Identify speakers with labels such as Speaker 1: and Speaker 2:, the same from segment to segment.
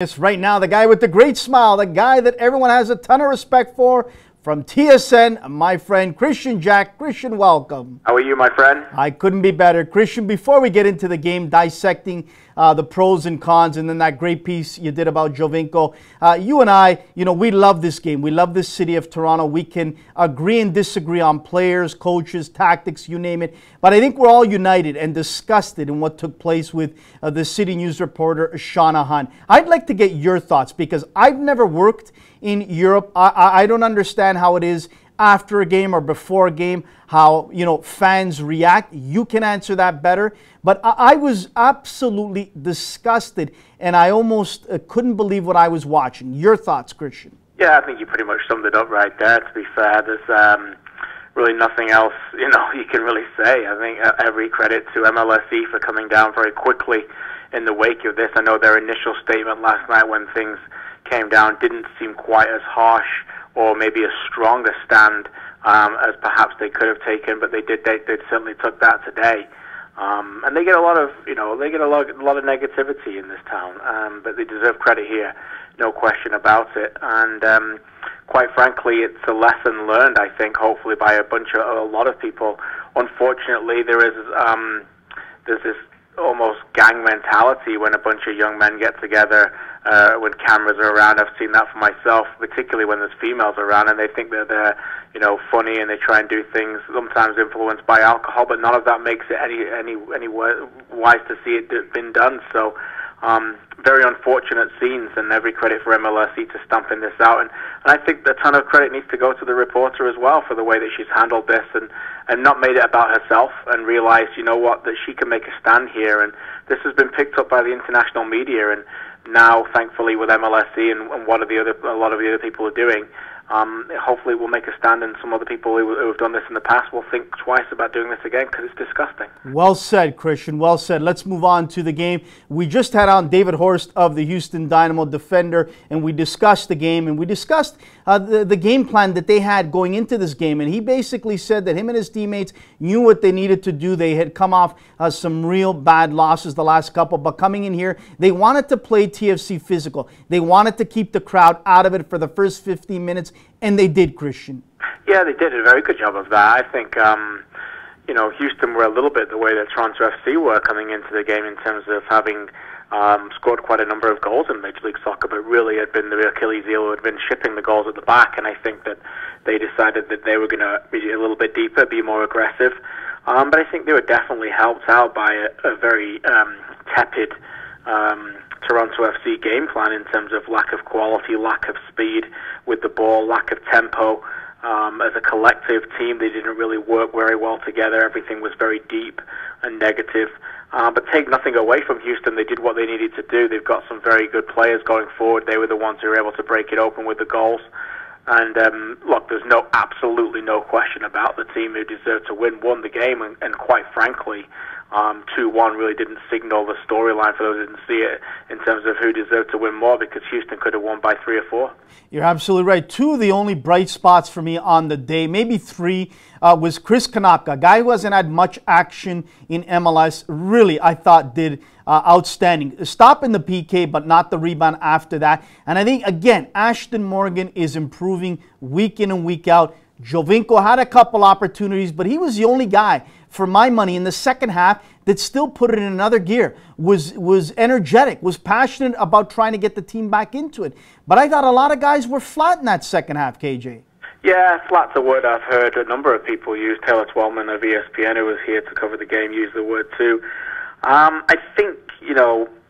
Speaker 1: It's right now the guy with the great smile, the guy that everyone has a ton of respect for, from TSN, my friend Kristian Jack. Kristian, welcome.
Speaker 2: How are you, my friend?
Speaker 1: I couldn't be better. Kristian, before we get into the game, dissecting the pros and cons, and then that great piece you did about Giovinco, you and I, we love this game. We love this city of Toronto. We can agree and disagree on players, coaches, tactics, you name it. But I think we're all united and disgusted in what took place with the City News reporter, Shanahan. I'd like to get your thoughts because I've never worked in Europe. I don't understand how it is after a game or before a game, how fans react. You can answer that better. But I was absolutely disgusted, and I almost couldn't believe what I was watching. Your thoughts, Kristian?
Speaker 2: Yeah, I think you pretty much summed it up right there, to be fair. There's really nothing else you can really say. I think every credit to MLSE for coming down very quickly in the wake of this. I know their initial statement last night when things came down didn't seem quite as harsh or maybe as strong a stand as perhaps they could have taken, but they certainly took that today. And they get a lot of negativity in this town, but they deserve credit here, no question about it. And quite frankly, it's a lesson learned, I think, hopefully by a lot of people. Unfortunately, there's this almost gang mentality when a bunch of young men get together, when cameras are around. I've seen that for myself, particularly when there's females around, and they think that they're funny, and they try and do things sometimes influenced by alcohol, but none of that makes it any wise to see it been done. So very unfortunate scenes, and every credit for MLSE to stamping this out. And I think a ton of credit needs to go to the reporter as well for the way that she's handled this and not made it about herself and realized, that she can make a stand here. And this has been picked up by the international media, and now, thankfully, with MLSE and a lot of the other people are doing, hopefully we'll make a stand, and some other people who have done this in the past will think twice about doing this again, because it's disgusting.
Speaker 1: Well said, Kristian. Well said. Let's move on to the game. We just had on David Horst of the Houston Dynamo, defender, and we discussed the game, and we discussed the game plan that they had going into this game. And he basically said that him and his teammates knew what they needed to do. They had come off some real bad losses the last couple, but coming in here, they wanted to play TFC physical. They wanted to keep the crowd out of it for the first 15 minutes. And they did, Kristian. Yeah,
Speaker 2: they did a very good job of that. I think, Houston were a little bit the way that Toronto FC were coming into the game in terms of having scored quite a number of goals in Major League Soccer, but really had been the Achilles heel who had been shipping the goals at the back. And I think that they decided that they were going to be a little bit deeper, be more aggressive. But I think they were definitely helped out by a very tepid Toronto FC game plan in terms of lack of quality, lack of speed with the ball, lack of tempo. As a collective team, they didn't really work very well together. Everything was very deep and negative. But take nothing away from Houston. They did what they needed to do. They've got some very good players going forward. They were the ones who were able to break it open with the goals. And look, there's absolutely no question about the team who deserved to won the game. And quite frankly, 2-1 really didn't signal the storyline for those who didn't see it in terms of who deserved to win more, because Houston could have won by 3 or 4.
Speaker 1: You're absolutely right. 2 of the only bright spots for me on the day, maybe 3, was Chris Kanaka, a guy who hasn't had much action in MLS. Really, I thought did outstanding. Stopping the PK, but not the rebound after that. And I think, again, Ashton Morgan is improving week in and week out. Giovinco had a couple opportunities, but he was the only guy, for my money, in the second half that still put it in another gear, was energetic, was passionate about trying to get the team back into it. But I thought a lot of guys were flat in that second half, KJ.
Speaker 2: Yeah, flat's a word I've heard a number of people use. Taylor Twellman of ESPN, who was here to cover the game, used the word too. I think,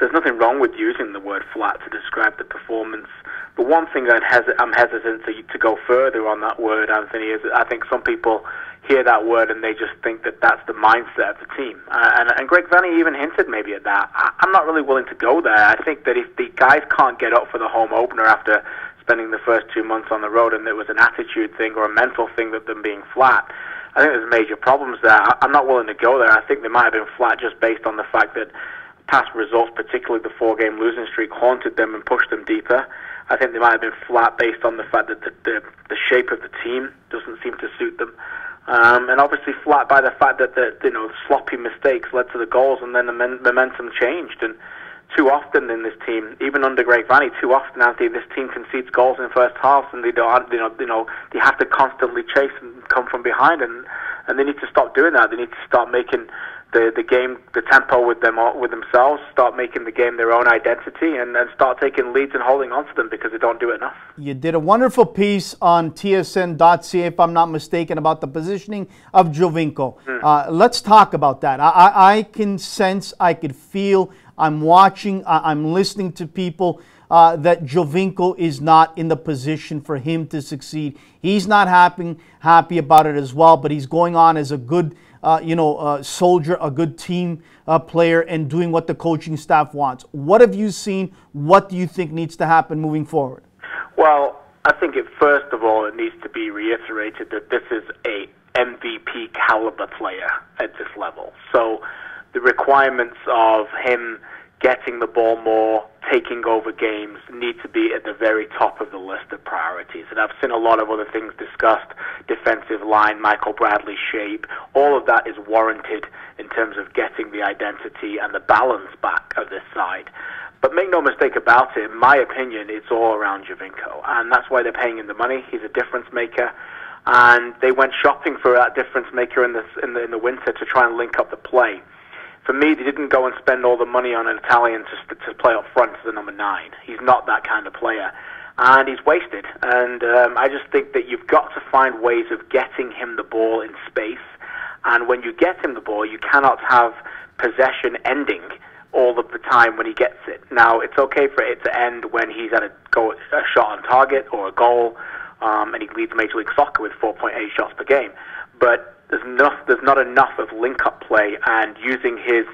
Speaker 2: there's nothing wrong with using the word flat to describe the performance. But one thing I'm hesitant to go further on that word, Anthony, is I think some people hear that word and they just think that that's the mindset of the team. And Greg Vanney even hinted maybe at that. I'm not really willing to go there. I think that if the guys can't get up for the home opener after spending the first 2 months on the road, and it was an attitude thing or a mental thing that them being flat, I think there's major problems there. I'm not willing to go there. I think they might have been flat just based on the fact that past results, particularly the 4-game losing streak, haunted them and pushed them deeper. I think they might have been flat based on the fact that the shape of the team doesn't seem to suit them. And obviously flat by the fact that the sloppy mistakes led to the goals, and then the momentum changed. And too often in this team, even under Greg Vanney, too often, Anthony, this team concedes goals in the first half, and they don't, they have to constantly chase and come from behind, and they need to stop doing that. They need to start making the game, the tempo with themselves, start making the game their own identity, and start taking leads and holding on to them, because they don't do it enough.
Speaker 1: You did a wonderful piece on tsn.ca, if I'm not mistaken, about the positioning of Giovinco. Let's talk about that. I can sense, I could feel, I'm watching, I'm listening to people that Giovinco is not in the position for him to succeed. He's not happy about it as well, but he's going on as a good soldier, a good team player, and doing what the coaching staff wants. What have you seen? What do you think needs to happen moving forward?
Speaker 2: Well, I think first of all, it needs to be reiterated that this is a MVP caliber player at this level. So the requirements of him getting the ball more, taking over games, need to be at the very top of the list of priorities. And I've seen a lot of other things discussed, defensive line, Michael Bradley's shape. All of that is warranted in terms of getting the identity and the balance back of this side. But make no mistake about it, in my opinion, it's all around Giovinco. And that's why they're paying him the money. He's a difference maker. And they went shopping for that difference maker in the winter to try and link up the play. For me, they didn't go and spend all the money on an Italian to play up front as a number 9. He's not that kind of player. And he's wasted. And I just think that you've got to find ways of getting him the ball in space. And when you get him the ball, you cannot have possession ending all of the time when he gets it. Now, it's okay for it to end when he's at a shot on target or a goal, and he leads Major League Soccer with 4.8 shots per game. But there's not enough of link-up play and using his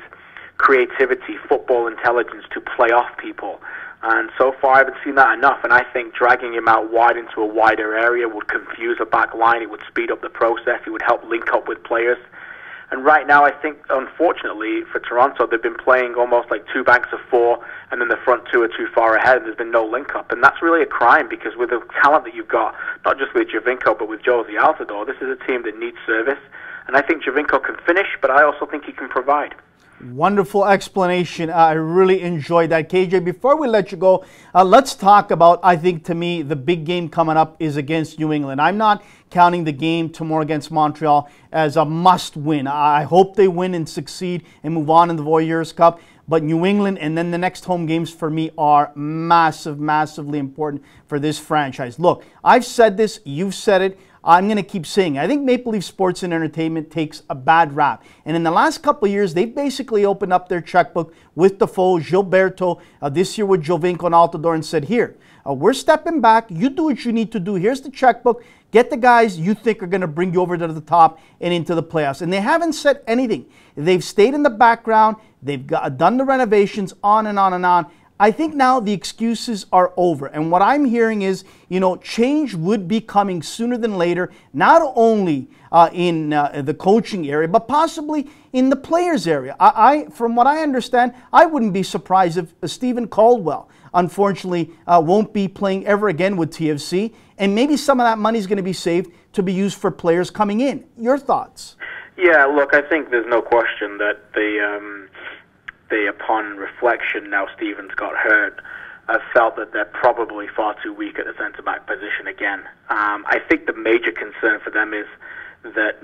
Speaker 2: creativity, football intelligence to play off people. And so far I haven't seen that enough, and I think dragging him out wide into a wider area would confuse a back line, it would speed up the process, it would help link up with players. And right now I think, unfortunately, for Toronto, they've been playing almost like 2 banks of 4, and then the front 2 are too far ahead, and there's been no link-up. And that's really a crime, because with the talent that you've got, not just with Giovinco, but with Josie Altidore, this is a team that needs service. And I think Giovinco can finish, but I also think he can provide.
Speaker 1: Wonderful explanation. I really enjoyed that. KJ, before we let you go, let's talk about, I think to me, the big game coming up is against New England. I'm not counting the game tomorrow against Montreal as a must win. I hope they win and succeed and move on in the Warriors Cup. But New England and then the next home games for me are massively important for this franchise. Look, I've said this, you've said it. I'm going to keep saying, I think Maple Leaf Sports and Entertainment takes a bad rap. And in the last couple of years, they've basically opened up their checkbook with Defoe, Gilberto, this year with Giovinco and Altidore, and said, here, we're stepping back. You do what you need to do. Here's the checkbook. Get the guys you think are going to bring you over to the top and into the playoffs. And they haven't said anything. They've stayed in the background. They've done the renovations on and on and on. I think now the excuses are over. And what I'm hearing is, change would be coming sooner than later, not only in the coaching area, but possibly in the players area. From what I understand, I wouldn't be surprised if Stephen Caldwell, unfortunately, won't be playing ever again with TFC. And maybe some of that money is going to be saved to be used for players coming in. Your thoughts?
Speaker 2: Yeah, look, I think there's no question that upon reflection, now Stevens got hurt, I've felt that they're probably far too weak at the centre-back position again. I think the major concern for them is that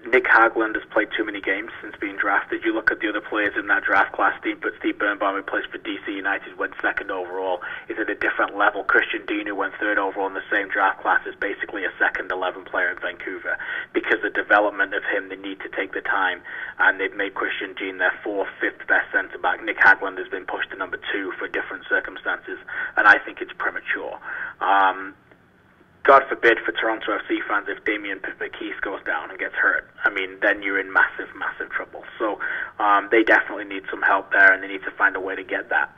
Speaker 2: Nick Hagland has played too many games since being drafted. You look at the other players in that draft class, Steve Birnbaum, who plays for DC United, went 2nd overall, is at a different level. Christian Dean, who went 3rd overall in the same draft class, is basically a 2nd 11 player in Vancouver. Because the development of him, they need to take the time, and they've made Christian Dean their 4th, 5th best centre-back. Nick Hagland has been pushed to number 2 for different circumstances, and I think it's premature. God forbid for Toronto FC fans if Damien Keith goes down and gets hurt. I mean, then you're in massive trouble. So they definitely need some help there, and they need to find a way to get that.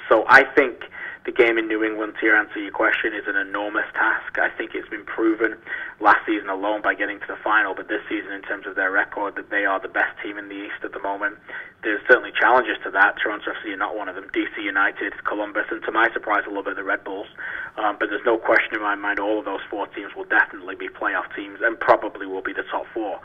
Speaker 2: So I think the game in New England, to answer your question, is an enormous task. I think it's been proven last season alone by getting to the final, but this season in terms of their record, that they are the best team in the East at the moment. There's certainly challenges to that. Toronto FC are not one of them. DC United, Columbus, and to my surprise, a little bit of the Red Bulls But there's no question in my mind all of those 4 teams will definitely be playoff teams and probably will be the top 4.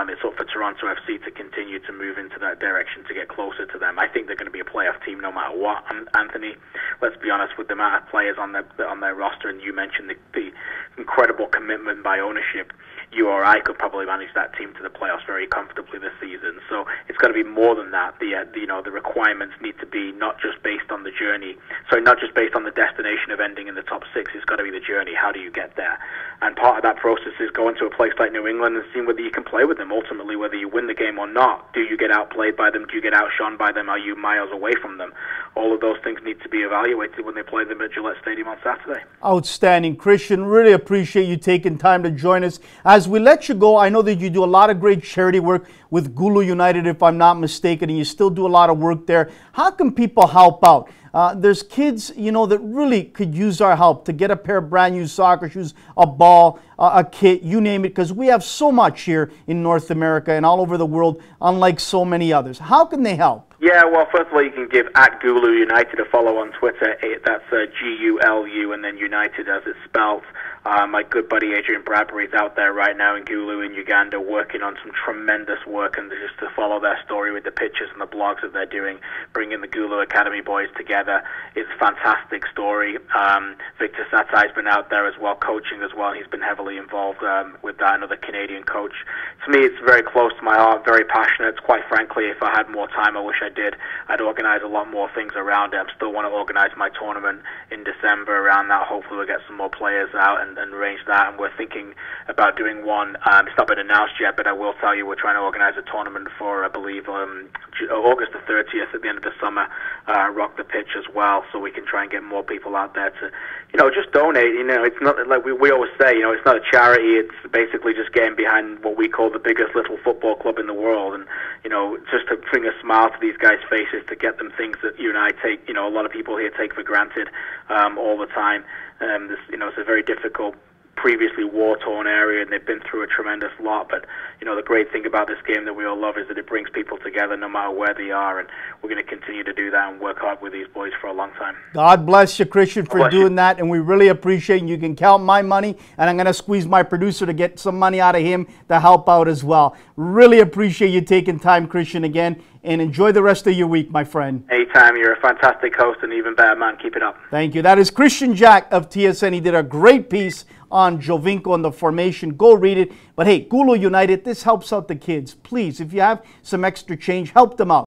Speaker 2: It's up for Toronto FC to continue to move into that direction to get closer to them. I think they're going to be a playoff team no matter what. Anthony, let's be honest, with the amount of players on their roster, and you mentioned the incredible commitment by ownership, you or I could probably manage that team to the playoffs very comfortably this season. So it's got to be more than that. The requirements need to be not just based on the journey. Sorry, not just based on the destination of ending in the top 6. It's got to be the journey. How do you get there? And part of that process is going to a place like New England and seeing whether you can play with them. Ultimately, whether you win the game or not, do you get outplayed by them? Do you get outshone by them? Are you miles away from them? All of those things need to be evaluated when they play them at Gillette Stadium on Saturday.
Speaker 1: Outstanding. Kristian, really appreciate you taking time to join us. As we let you go, I know that you do a lot of great charity work with Gulu United, if I'm not mistaken, and you still do a lot of work there. How can people help out? There's kids, that really could use our help to get a pair of brand new soccer shoes, a ball, a kit, you name it, because we have so much here in North America and all over the world, unlike so many others. How can they help?
Speaker 2: Yeah, well, first of all, you can give at Gulu United a follow on Twitter. That's Gulu and then United as it's spelled. My good buddy Adrian Bradbury's out there right now in Gulu in Uganda working on some tremendous work, and just to follow their story with the pictures and the blogs that they're doing, bringing the Gulu Academy boys together. It's a fantastic story. Victor Satai's been out there as well, coaching as well. He's been heavily involved with that, another Canadian coach. To me, it's very close to my heart, very passionate. Quite frankly, if I had more time, I wish I did. I'd organize a lot more things around it. I still want to organize my tournament in December around that. Hopefully we'll get some more players out and arrange that, and we're thinking about doing one. It's not been announced yet, but I will tell you we're trying to organize a tournament for, I believe, August the 30th at the end of the summer, Rock the Pitch as well, so we can try and get more people out there to, just donate. It's not like we always say, it's not a charity. It's basically just getting behind what we call the biggest little football club in the world, and just to bring a smile to these guys' faces, to get them things that you and I take, a lot of people here take for granted all the time. It's a very difficult, previously war-torn area, and they've been through a tremendous lot. But the great thing about this game that we all love is that it brings people together no matter where they are, and we're going to continue to do that and work hard with these boys for a long time.
Speaker 1: God bless you, Kristian, for doing that, and we really appreciate it. You can count my money, and I'm going to squeeze my producer to get some money out of him to help out as well. Really appreciate you taking time, Kristian, again, and enjoy the rest of your week, my friend.
Speaker 2: Anytime. You're a fantastic host and even better, man. Keep it up.
Speaker 1: Thank you. That is Kristian Jack of TSN. He did a great piece on Giovinco and the formation. Go read it. But hey, Gulu United, this helps out the kids. Please, if you have some extra change, help them out.